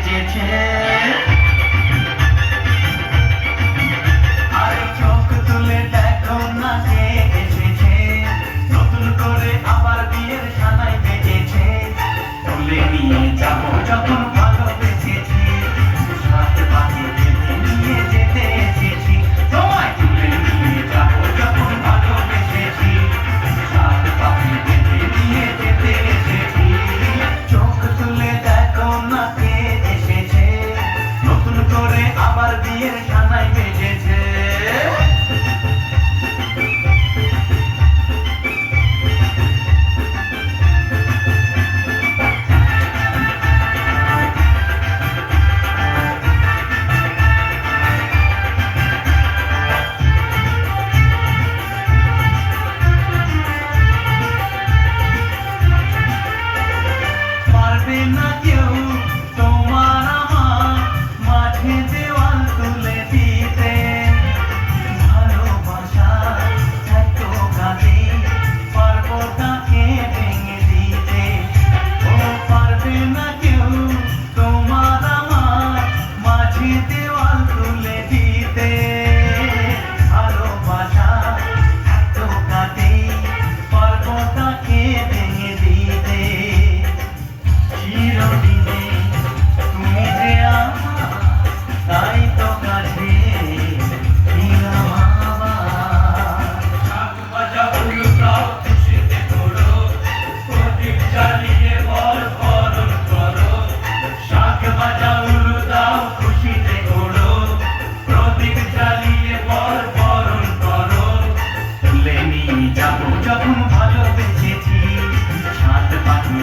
বেজেছে। আরে চোখ তুলে দেখো না কে এসেছে, নতুন করে আবার বিয়ের সানাই বেজেছে। তুলে নিয়ে যাবো যখন ভালোবেসেছি, সাত পাখি বেঁধে নিয়ে যেতে এসেছি। তোমায় তুলে নিয়ে যাবো যখন ভালোবেসেছি, সাত পাখি বেঁধে নিয়ে যেতে এসেছি। চোখ তুলে দেখো না কে এসেছে, নতুন করে আবার বিয়ের সানাই বেজেছে। পারবে না কেউ তোমার আমার মাঝে দেওয়াল তুলে দিতে, ভালোবাসা এত কাঁদে পারবো তাকে ভেঙে দিতে। ও পারবে না কেউ তোমার আমার মাঝে দেওয়াল তুলে দিতে, ভালোবাসা এত কাঁদে পারবো তাকে ভেঙে দিতে। চিরদিনে তুমি যে আমার, তাই তো কাছে দিলাম আবার। শাক ভাজা উল্টাও খুশিতে করো, প্রদীপ জ্বালিয়ে বর বরণ করো। শাক ভাজা উল্টাও খুশিতে করো, প্রদীপ জ্বালিয়ে বর বরণ করো। তুলে নিয়ে যাবো যখন ভালোবেসেছি, সাত পাখি